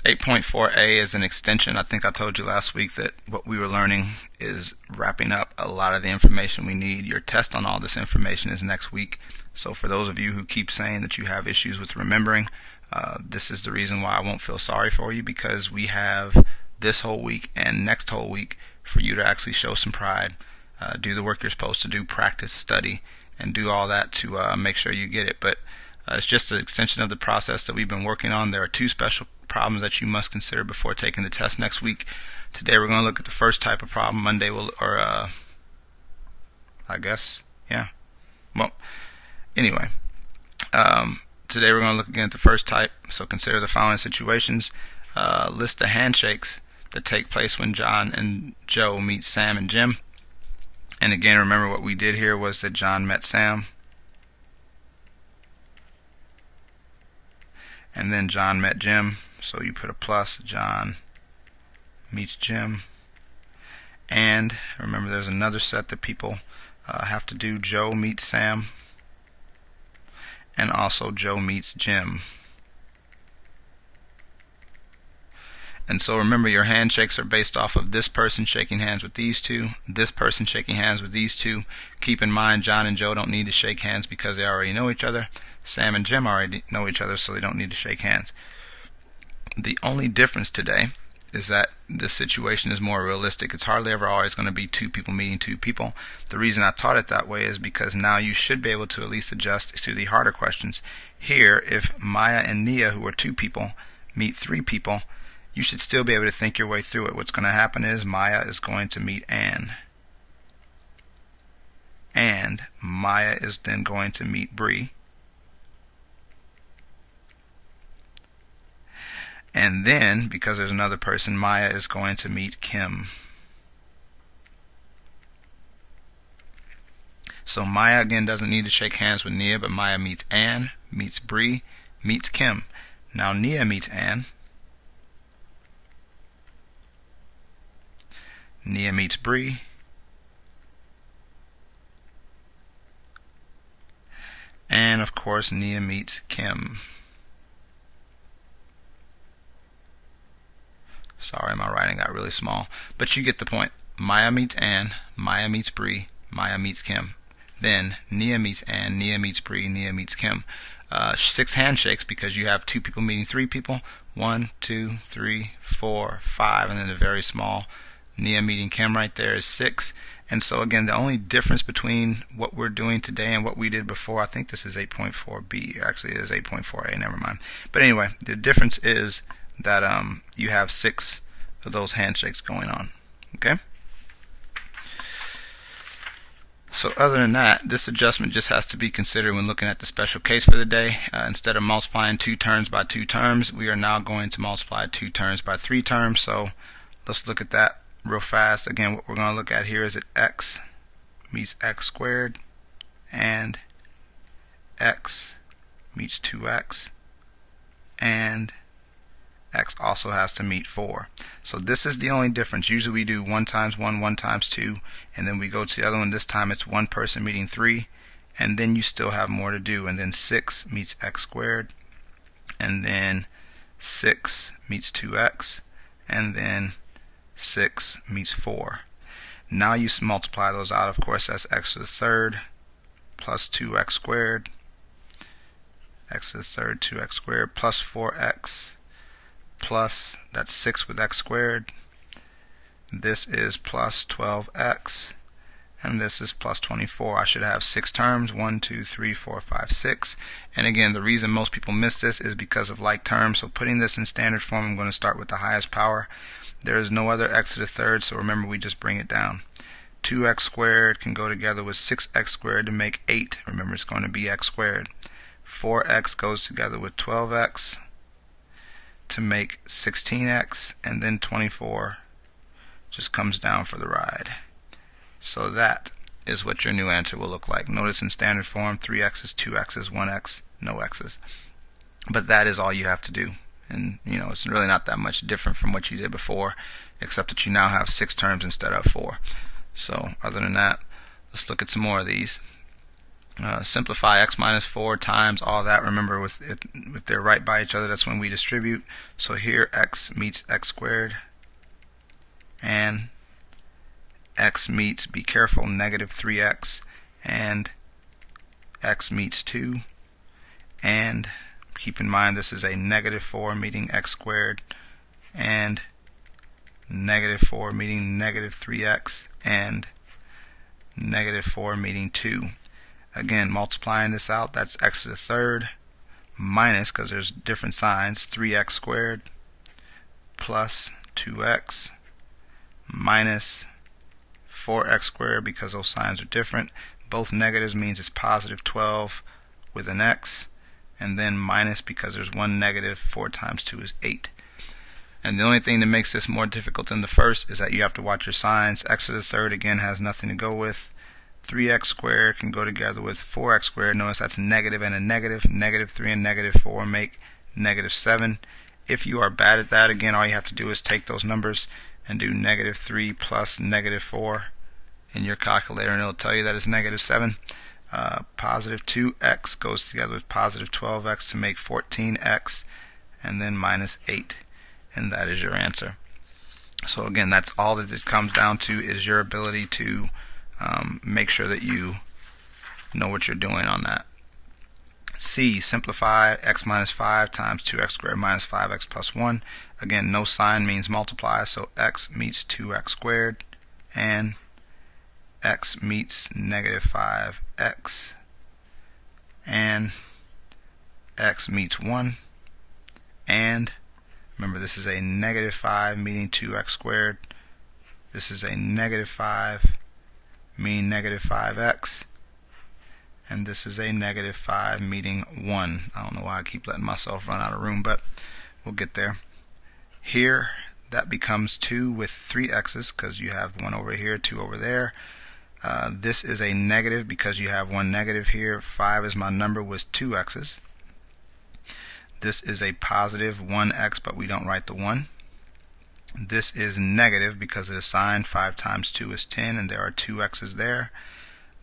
8.4a is an extension. I think I told you last week that what we were learning is wrapping up a lot of the information we need. Your test on all this information is next week. So for those of you who keep saying that you have issues with remembering, this is the reason why I won't feel sorry for you, because we have this whole week and next whole week for you to actually show some pride, do the work you're supposed to do, practice, study, and do all that to make sure you get it. But it's just an extension of the process that we've been working on. There are two special problems that you must consider before taking the test next week. Today we're going to look at the first type of problem. Monday we'll, I guess, yeah. Well, anyway, today we're going to look again at the first type. So consider the following situations. List the handshakes that take place when John and Joe meet Sam and Jim. And again, remember what we did here was that John met Sam, and then John met Jim. So you put a plus, John meets Jim. And remember, there's another set that people have to do. Joe meets Sam, and also Joe meets Jim. And so remember, your handshakes are based off of this person shaking hands with these two, this person shaking hands with these two. Keep in mind, John and Joe don't need to shake hands because they already know each other. Sam and Jim already know each other, so they don't need to shake hands. The only difference today is that this situation is more realistic. It's hardly ever always going to be two people meeting two people. The reason I taught it that way is because now you should be able to at least adjust to the harder questions. Here, if Maya and Nia, who are two people, meet three people, you should still be able to think your way through it. What's going to happen is Maya is going to meet Ann, and Maya is then going to meet Bree, and then, because there's another person, Maya is going to meet Kim. So Maya again doesn't need to shake hands with Nia, but Maya meets Ann, meets Bree, meets Kim. Now Nia meets Ann, Nia meets Bree, and of course Nia meets Kim. Sorry, my writing got really small, but you get the point. Maya meets Ann, Maya meets Bree, Maya meets Kim. Then Nia meets Ann, Nia meets Bree, Nia meets Kim. 6 handshakes because you have 2 people meeting 3 people. 1, 2, 3, 4, 5, and then the very small Nia meeting Kim right there is 6. And so again, the only difference between what we're doing today and what we did before, I think this is 8.4b, actually it is 8.4a, never mind. But anyway, the difference is that you have 6 of those handshakes going on. Okay? So other than that, this adjustment just has to be considered when looking at the special case for the day. Instead of multiplying 2 terms by 2 terms, we are now going to multiply 2 terms by 3 terms. So let's look at that real fast. Again, what we're going to look at here is that x meets x squared, and x meets 2x, and x also has to meet 4. So this is the only difference. Usually we do 1 times 1, 1 times 2, and then we go to the other one. This time it's one person meeting 3, and then you still have more to do. And then 6 meets x squared, and then 6 meets 2x, and then 6 meets 4. Now you multiply those out. Of course, that's x to the third plus 2x squared, x to the third, 2x squared, plus 4x, plus, that's 6 with x squared. This is plus 12x, and this is plus 24. I should have 6 terms, 1, 2, 3, 4, 5, 6. And again, the reason most people miss this is because of like terms. So putting this in standard form, I'm going to start with the highest power. There is no other x to the third, so remember we just bring it down. 2x squared can go together with 6x squared to make 8. Remember, it's going to be x squared. 4x goes together with 12x to make 16x, and then 24 just comes down for the ride. So that is what your new answer will look like. Notice in standard form, 3x's, 2x's, 1x, no x's. But that is all you have to do. And you know, it's really not that much different from what you did before, except that you now have 6 terms instead of 4. So other than that, let's look at some more of these. Simplify x minus 4 times all that. Remember, if they're right by each other, that's when we distribute. So here x meets x squared, and x meets, be careful, negative 3x, and x meets 2, and keep in mind this is a negative 4 meeting x squared, and negative 4 meeting negative 3x, and negative 4 meeting 2. Again, multiplying this out, that's x to the third minus, because there's different signs, 3x squared plus 2x minus 4x squared, because those signs are different. Both negatives means it's positive 12 with an x, and then minus because there's one negative. 4 times 2 is 8. And the only thing that makes this more difficult than the first is that you have to watch your signs. X to the third again has nothing to go with. 3x squared can go together with 4x squared. Notice that's negative and a negative. Negative 3 and negative 4 make negative 7. If you are bad at that, again, all you have to do is take those numbers and do negative 3 plus negative 4 in your calculator, and it'll tell you that it's negative 7. Positive 2x goes together with positive 12x to make 14x, and then minus 8. And that is your answer. So again, that's all that it comes down to, is your ability to make sure that you know what you're doing on that. C, simplify x minus 5 times 2x squared minus 5x plus 1. Again, no sign means multiply, so x meets 2x squared, and x meets negative 5x, and x meets 1, and remember, this is a negative 5 meaning 2x squared. This is a negative 5 meaning negative 5x. And this is a negative 5 meaning 1. I don't know why I keep letting myself run out of room, but we'll get there. Here, that becomes 2 with 3 x's, because you have 1 over here, 2 over there. This is a negative because you have 1 negative here. 5 is my number with 2 x's. This is a positive 1x, but we don't write the 1. This is negative because of the sign. 5 times 2 is 10, and there are 2 x's there.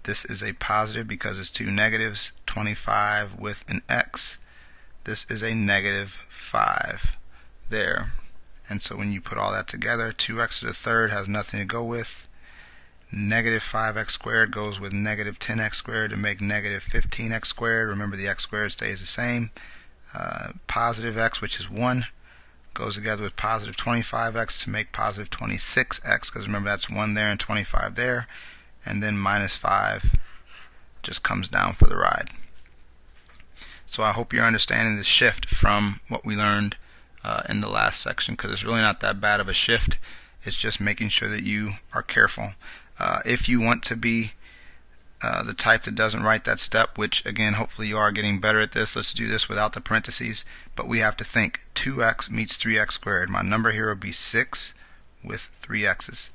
This is a positive because it's 2 negatives. 25 with an x. This is a negative 5 there. And so when you put all that together, 2x to the third has nothing to go with. Negative 5x squared goes with negative 10x squared to make negative 15x squared. Remember, the x squared stays the same. Positive x, which is 1, goes together with positive 25x to make positive 26x, because remember, that's 1 there and 25 there. And then minus 5 just comes down for the ride. So I hope you're understanding the shift from what we learned in the last section, because it's really not that bad of a shift. It's just making sure that you are careful. If you want to be the type that doesn't write that step, which again, hopefully you are getting better at this. Let's do this without the parentheses, but we have to think 2x meets 3x squared. My number here will be 6 with 3 x's.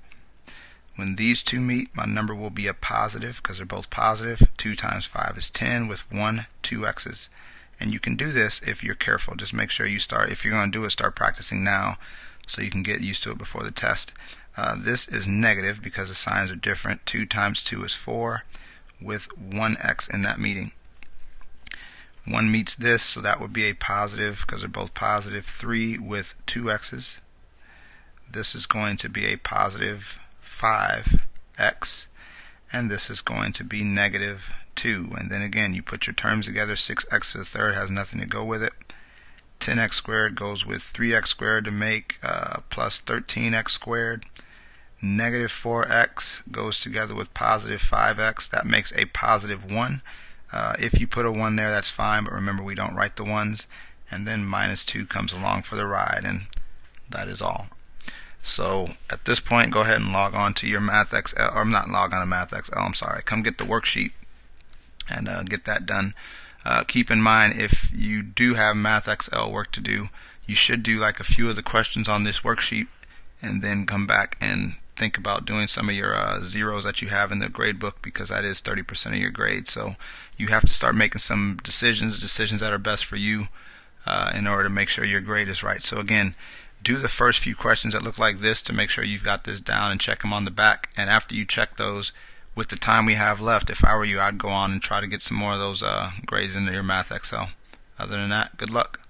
When these two meet, my number will be a positive because they're both positive. 2 times 5 is 10 with 2 x's. And you can do this if you're careful. Just make sure you start, if you're going to do it, start practicing now so you can get used to it before the test. This is negative because the signs are different. 2 times 2 is 4 with 1x in that meeting. 1 meets this, so that would be a positive because they're both positive. 3 with 2 x's. This is going to be a positive 5x, and this is going to be negative 2. And then again, you put your terms together. 6x to the third has nothing to go with it. 10x squared goes with 3x squared to make plus 13x squared. Negative 4x goes together with positive 5x. That makes a positive 1. If you put a 1 there, that's fine, but remember, we don't write the 1s. And then minus 2 comes along for the ride, and that is all. So at this point, go ahead and log on to your MathXL, or not log on to MathXL, I'm sorry. Come get the worksheet and get that done. Keep in mind, if you do have MathXL work to do, you should do like a few of the questions on this worksheet and then come back and think about doing some of your zeros that you have in the grade book, because that is 30% of your grade. So you have to start making some decisions that are best for you in order to make sure your grade is right. So again, do the first few questions that look like this to make sure you've got this down, and check them on the back. And after you check those, with the time we have left, if I were you, I'd go on and try to get some more of those grades into your Math Excel. Other than that, good luck.